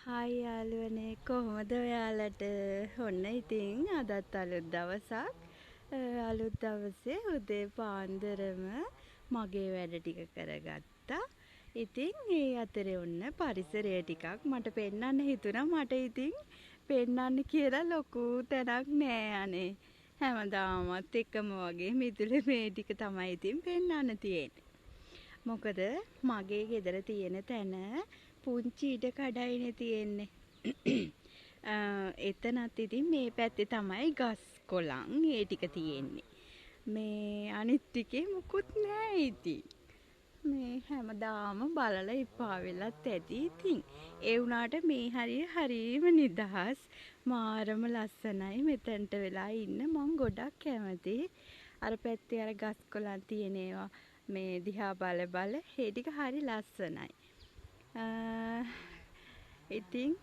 Hi යාළුවනේ කොහොමද ඔයාලට ඔන්න ඉතින් අදත් අලුත් දවසක් අලුත් දවසේ උදේ පාන්දරම මගේ වැඩ ටික කරගත්තා. ඉතින් ඒ අතරේ ඔන්න පරිසරය ටිකක් මට පෙන්වන්න හිතුණා. මට ඉතින් පෙන්වන්න කියලා ලොකු තැනක් නෑ අනේ. හැමදාමත් එකම වගේ මිදුලේ මේ ටික තමයි ඉතින් පෙන්වන්න තියෙන්නේ. මොකද මගේ ගෙදර තියෙන තැන පුංචි ඉඩ කඩයිනේ තියෙන්නේ. එතනත් ඉතින් මේ පැත්තේ තමයි ගස් කොළන් ඒ ටික තියෙන්නේ. මේ අනිත් ටිකේ මුකුත් නෑ ඉතින්. මේ හැමදාම බලලා එපා වෙලත් ඇති ඉතින්. ඒ වුණාට මේ හරිය හරීම නිදහස්. මාරම ලස්සනයි මෙතනට වෙලා ඉන්න මං ගොඩක් කැමතියි. අර පැත්තේ අර ගස් කොළන් තියෙන ඒවා මේ දිහා බල ඒ ටික හරි ලස්සනයි. ඉතින්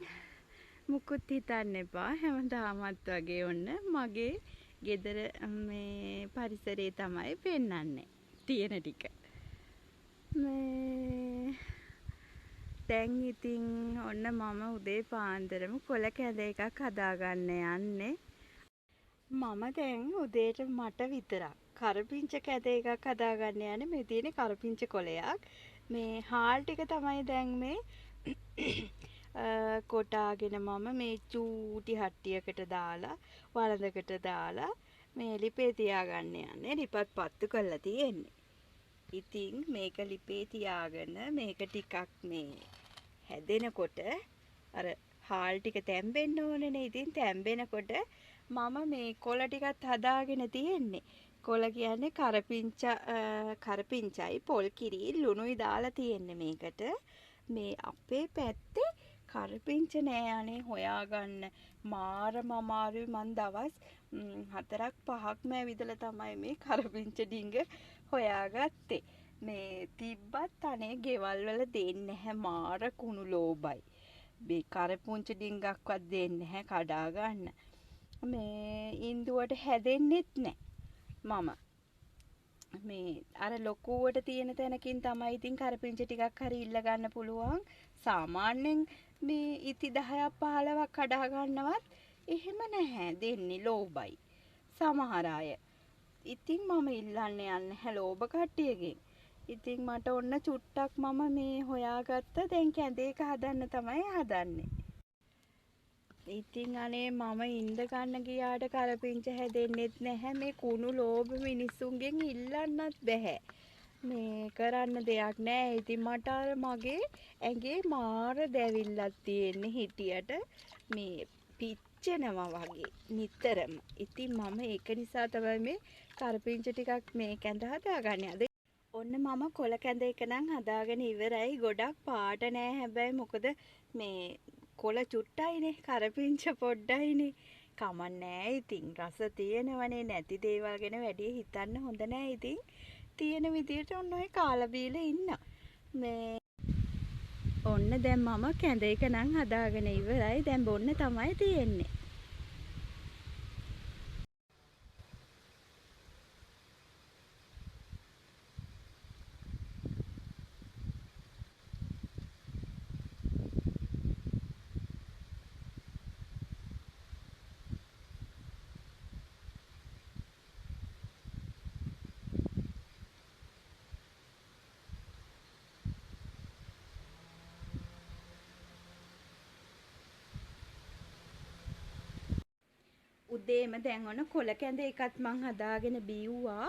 මුකුත් හිතන්න එපා. හැමදාමත් වගේ ඔන්න මගේ ගෙදර මේ පරිසරේ තමයි පෙන්වන්නේ. තියෙන ටික. මේ දැන් ඉතින් ඔන්න මම උදේ පාන්දරම කොළ කැඳ එකක් හදාගන්න යන්නේ. මම දැන් උදේට මට විතරක් කරපිංච කැඳ එකක් හදාගන්න යන්නේ. මේ තියෙන කරපිංච කොළයක්. මේ හාල් ටික තමයි දැන් මේ කොටාගෙන මම මේ චූටි හට්ටියකට දාලා වළඳකට දාලා මේ ලිපේ තියාගන්න යන්නේ. ලිපත් පත්තු කරලා තියෙන්නේ. ඉතින් මේක ලිපේ තියාගෙන මේක ටිකක් මේ හැදෙනකොට අර හාල් ටික තැම්බෙන්න ඕනේනේ. ඉතින් තැම්බෙනකොට මම මේ කොළ ටිකත් හදාගෙන තියෙන්නේ. කොළ කියන්නේ කරපිංචයි පොල් කිරි ලුණුයි දාලා තියෙන්නේ මේකට. මේ අපේ පැත්තේ කරපිංච නෑ අනේ හොයාගන්න. මාරම අමාරුයි. මං දවස් 4ක් 5ක්ම ඇවිදලා තමයි මේ කරපිංච ඩිංග හොයාගත්තේ. මේ තිබ්බත් අනේ ගෙවල් වල දෙන්නේ නැහැ. මාර කුණු ලෝබයි. මේ කරපුංච ඩිංගක්වත් දෙන්නේ නැහැ කඩා ගන්න. මේ ඉන්දුවට හැදෙන්නෙත් නෑ. මම මේ අර ලොකුවට තියෙන තැනකින් තමයි ඉතින් කරපිංච ටිකක් හරි ඉල්ල ගන්න පුළුවන්. සාමාන්‍යයෙන් මේ ඉති 10ක් 15ක් කඩා ගන්නවත් එහෙම නැහැ. දෙන්නේ ලෝබයි. සමහර අය. ඉතින් මම ඉල්ලන්න යන්නේ ලෝබ කට්ටියගෙන්. ඉතින් මට ඔන්න චුට්ටක් මම මේ හොයාගත්ත. දැන් කැඳේක හදන්න තමයි හදන්නේ. ඉතින් අනේ මම ඉඳ ගන්න ගියාට කරපිංච හැදෙන්නෙත් නැහැ. මේ කුණු ලෝභ මිනිස්සුන්ගෙන් ඉල්ලන්නත් බෑ. මේ කරන්න දෙයක් නෑ. ඉතින් මට අර මගේ ඇඟේ මාර දැවිල්ලක් තියෙන්නේ හිටියට මේ පිච්චෙනවා වගේ නිතරම. ඉතින් මම ඒක නිසා තමයි මේ කරපිංච ටිකක් මේ කැඳ හදාගන්නේ. අද ඔන්න මම කොළ කැඳ එක නම් හදාගෙන ඉවරයි. ගොඩක් පාට නෑ හැබැයි මොකද මේ කොළ චුට්ටයිනේ කරපිංච පොඩ්ඩයිනේ. කමන්නෑ ඉතින් රස තියෙනවනේ. නැති දේවල් ගැන වැඩි හිතන්න හොඳ නෑ. ඉතින් තියෙන විදියට ඔන්න ඔය කාලා බීලා ඉන්න. මේ ඔන්න දැන් මම කැඳ එක නම් හදාගෙන ඉවරයි. දැන් බොන්න තමයි තියෙන්නේ. උදේම දැන් ඔන්න කොළ කැඳ එකත් මං හදාගෙන බීව්වා.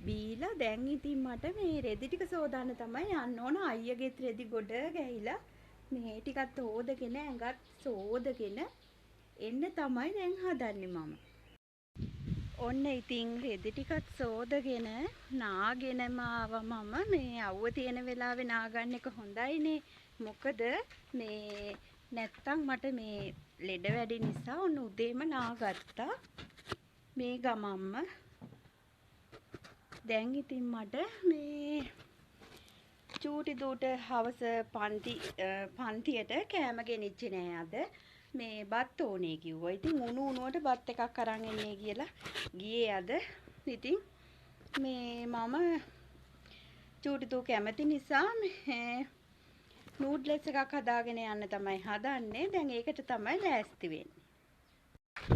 බීලා දැන් ඉතින් මට මේ රෙදි ටික සෝදාන්න තමයි යන්න ඕන. අයියගෙත් රෙදි ගොඩ ගැහිලා මේ ටිකත් හොදගෙන ඇඟත් සෝදගෙන එන්න තමයි දැන් හදන්නේ මම. ඔන්න ඉතින් රෙදි ටිකත් සෝදගෙන නාගෙනම ආවා මම. මේ අවුව තියෙන වෙලාවේ නාගන්න එක හොඳයිනේ. මොකද මේ නැත්තම් මට මේ ලෙඩ වැඩි නිසා ඔන්න උදේම නාගත්තා. මේ ගමම්ම දැන් ඉතින් මට මේ චූටි දූට හවස පන්තියට කෑම ගෙනිච්චේ නෑ අද. මේ බත් ඕනේ කිව්වා. ඉතින් උණුවට බත් එකක් අරන් එන්නේ කියලා ගියේ අද. ඉතින් මේ මම චූටි දූ කැමති නිසා මේ නූඩ්ලස් එකක් හදාගෙන යන්න තමයි හදන්නේ. දැන් ඒකට තමයි ලෑස්ති වෙන්නේ.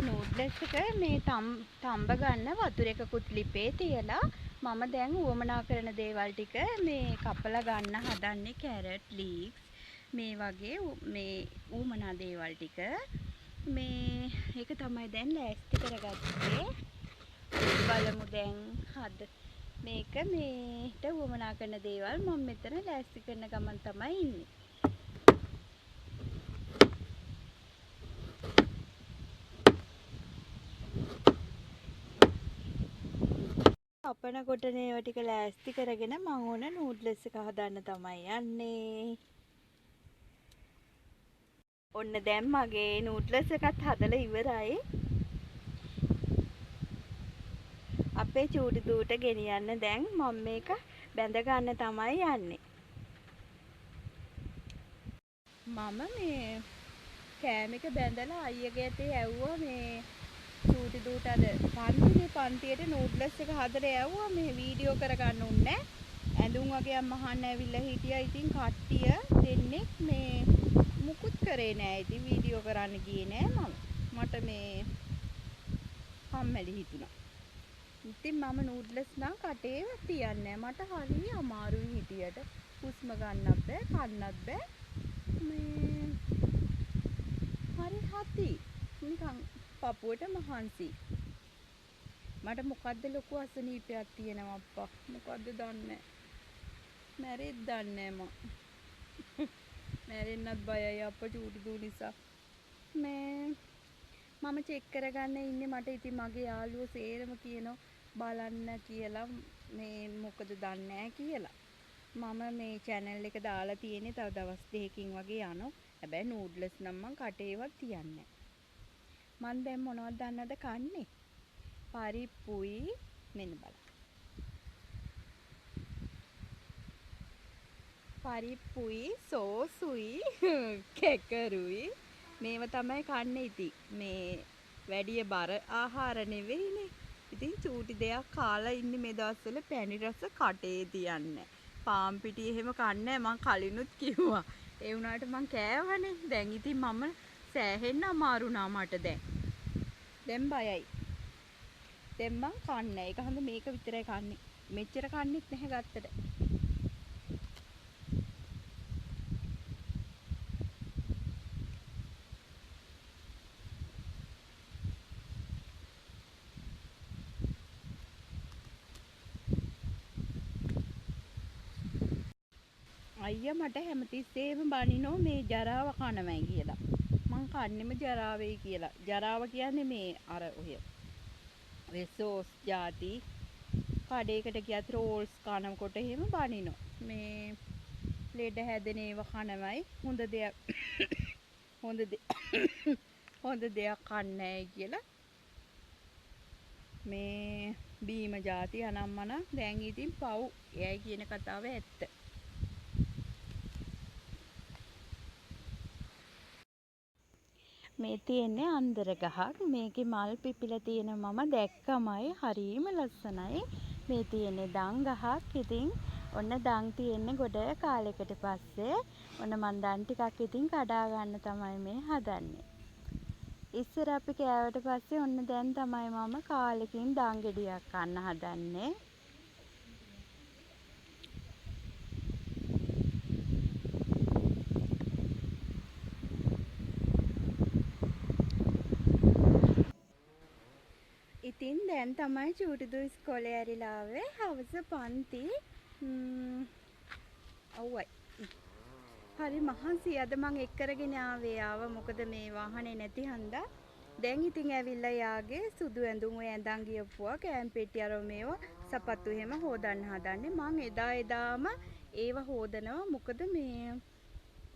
නූඩ්ලස් එක මේ තම්බ ගන්න වතුර එකකුත් ලිපේ තියලා මම දැන් උවමනා කරන දේවල් ටික මේ කපලා ගන්න හදන්නේ. කැරට් ලීක්ස් මේ වගේ මේ උවමනා දේවල් ටික මේ ඒක තමයි දැන් ලෑස්ති කරගත්තේ. බලමු දැන් මේක මේට උවමනා කරන දේවල් මම මෙතන ලෑස්ති කරන ගමන් තමයි ඉන්නේ. අපනකොට ඒවා ටික ලෑස්ති කරගෙන මම ඕන නූඩ්ලස් එක හදන්න තමයි යන්නේ. ඔන්න දැන් මගේ නූඩ්ලස් එකත් හදලා ඉවරයි. අපේ චූටි දූට ගෙනියන්න දැන් මම මේක බැඳ ගන්න තමයි යන්නේ. මම මේ කෑම එක බැඳලා අයියගේ ඇතේ ඇව්වා මේ චූටි දූට අද පන්තියට නූඩ්ලස් එක හදලා ඇව්වා මේ වීඩියෝ කරගන්න උන්නේ. ඇඳුම් වගේ අම්මහන්න ඇවිල්ලා හිටියා. ඉතින් කට්ටිය දෙන්නෙක් මේ මුකුත් කරේ නෑ. ඉතින් වීඩියෝ කරන්න ගියේ නෑ මම. මට මේ කම්මැලි හිතුණා. ඉතින් මම නූඩ්ලස් නම් කටේවත් තියන්නේ නෑ. මට හරිය අමාරුයි හිටියට. හුස්ම ගන්නත් බෑ, කන්නත් බෑ. මේ හරි හති. නිකන් පපුවට මහන්සි. මට මොකද්ද ලොකු අසනීපයක් තියෙනවා අප්පා. මොකද්ද දන්නේ නෑ. මැරෙද්ද දන්නේ නෑ මම. මැරෙන්නත් බයයි අප්පා චූටි දූ නිසා. මේ මම චෙක් කරගන්න ඉන්නේ. මට ඉතින් මගේ යාළුවෝ සේරම කියනවා බලන්න කියලා මේ මොකද දන්නේ නැහැ කියලා. මම මේ channel එක දාලා තියෙන්නේ තව දවස් දෙකකින් වගේ යනවා. හැබැයි නූඩ්ලස් නම් මං කටේවත් තියන්නේ නැහැ. මං දැන් මොනවද දන්නවද කන්නේ? පරිප්පුයි මෙන්න බලන්න. පරිප්පුයි සෝසුයි කැකරුයි මේව තමයි කන්නේ. ඉතින් මේ වැඩිය බර ආහාර නෙවෙයිනේ. ඉතින් චූටි දෙයක් කාලා ඉන්නේ මේ දවස්වල. පැණි රස කටේ තියන්නේ. පාන් පිටි එහෙම කන්නේ මං කලිනුත් කිව්වා. ඒ වුණාට මං කෑවනේ. දැන් ඉතින් මම සෑහෙන්න අමාරු නා මට දැන්. දැන් බයයි. දැන් මං කන්නේ. ඒක හඳ මේක විතරයි කන්නේ. මෙච්චර කන්නෙත් නැහැ ගත්තට. අයියා මට හැමතිස්සෙම බනිනෝ මේ ජරාව කනවයි කියලා. මං කන්නෙම ජරාවෙයි කියලා. ජරාව කියන්නේ මේ අර ඔය සෝස් ಜಾති කඩේකට ගියත් රෝල්ස් කනකොට එහෙම බනිනෝ. මේ ලෙඩ හැදෙන ඒවා කනවයි. හොඳ දෙයක් කන්නේ කියලා. මේ බීම ಜಾති අනම්මන දැන් ඉතින් පව්. එයයි කියන කතාව ඇත්ත. මේ තියෙන්නේ අන්දර ගහක්. මේකේ මල් පිපිලා තියෙන මම දැක්කමයි. හරිම ලස්සනයි. මේ තියෙන්නේ දන් ගහක්. ඉතින් ඔන්න දන් තියෙන්නේ ගොඩ කාලෙකට පස්සේ. ඔන්න මන් දන් ටිකක් ඉතින් කඩා ගන්න තමයි මේ හදන්නේ. ඉස්සර අපි කෑවට පස්සේ ඔන්න දැන් තමයි මම කාලෙකින් දන් ගෙඩියක් කන්න හදන්නේ. ඉතින් දැන් තමයි චූටි දූ ඉස්කෝලේ ඇරිලා ආවේ. හවස පන්ති. ඔව්වයි. හරි මහන්සි අද මං එක්කරගෙන ආවා. මොකද මේ වාහනේ නැති හන්දා. දැන් ඉතින් ඇවිල්ලා යාගේ සුදු ඇඳුම් ඔය ඇඳන් ගියපුවා කෑම් පෙට්ටිය අර මේවා සපත්තු එහෙම හොදන්න හදන්නේ. මං එදාම ඒව හොදනවා. මොකද මේ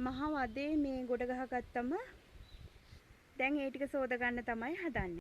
මහ වදේ මේ ගොඩ ගහගත්තම දැන් ඒ ටික සෝද ගන්න තමයි හදන්නේ.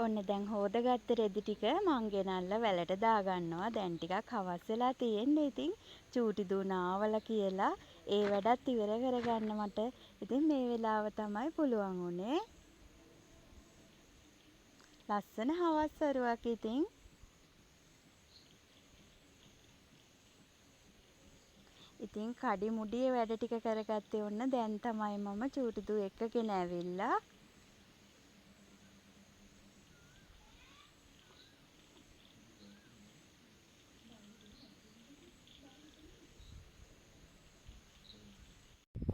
ඔන්න දැන් හොදගත්ත රෙදි ටික මං ගෙනල්ලා වැලට දාගන්නවා. දැන් ටිකක් හවස් වෙලා තියෙන්නේ. ඉතින් චූටි දූ නාවලා කියලා ඒ වැඩත් ඉවර කරගන්න මට. ඉතින් මේ වෙලාව තමයි පුළුවන් උනේ. ලස්සන හවස් වරුවක් ඉතින්. ඉතින් කඩි මුඩියේ වැඩ ටික කරගත්තේ ඔන්න දැන් තමයි මම චූටි දූ එක්කගෙන ඇවිල්ලා.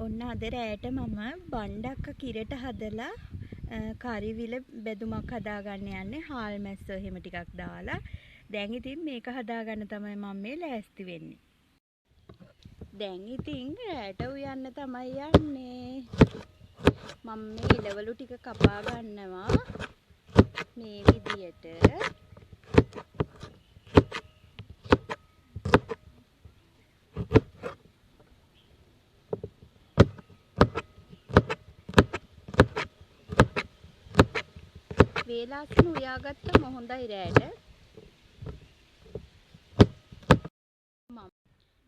ඔන්න අද රෑට මම බණ්ඩක්ක කිරට හදලා කරිවිල බෙදුමක් හදාගන්න යන්නේ. හාල් මැස්සෝ එහෙම ටිකක් දාලා. දැන් ඉතින් මේක හදාගන්න තමයි මම මේ ලෑස්ති වෙන්නේ. දැන් ඉතින් රෑට උයන්න තමයි යන්නේ. මම මේ ඉලවලු ටික කපා ගන්නවා මේ විදියට. වේලාසන උයාගත්තම හොඳයි රෑට.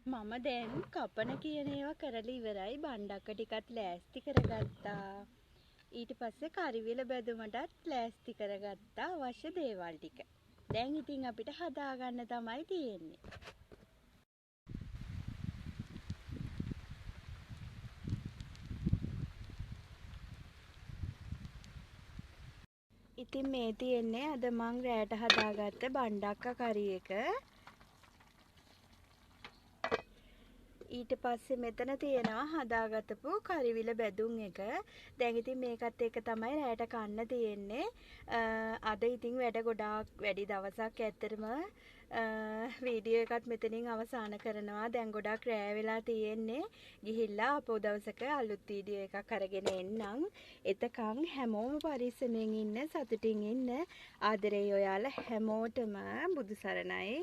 මම දැන් කපන කියන ඒවා කරලා ඉවරයි. බණ්ඩක්ක ටිකත් ලෑස්ති කරගත්තා. ඊට පස්සේ කරිවිල බැදුමටත් ලෑස්ති කරගත්තා අවශ්‍ය දේවල් ටික. දැන් ඉතින් අපිට හදාගන්න තමයි තියෙන්නේ. ඉතින් මේ තියෙන්නේ අද මං රෑට හදාගත්ත බණ්ඩක්ක කරි එක. ඊට පස්සේ මෙතන තියෙනවා හදාගත්තපු කරිවිල බැදුම් එක. දැන් ඉතින් මේකත් එක්ක තමයි රෑට කන්න තියෙන්නේ. අද ඉතින් වැඩ ගොඩාක් වැඩි දවසක්. ඇත්තටම වීඩියෝ එකත් මෙතනින් අවසන් කරනවා. දැන් ගොඩාක් රෑ වෙලා තියෙන්නේ. ගිහිල්ලා අපෝ දවසක අලුත් වීඩියෝ එකක් අරගෙන එන්නම්. එතකන් හැමෝම පරිස්සමෙන් ඉන්න, සතුටින් ඉන්න. ආදරේ ඔයාලා හැමෝටම. බුදු සරණයි.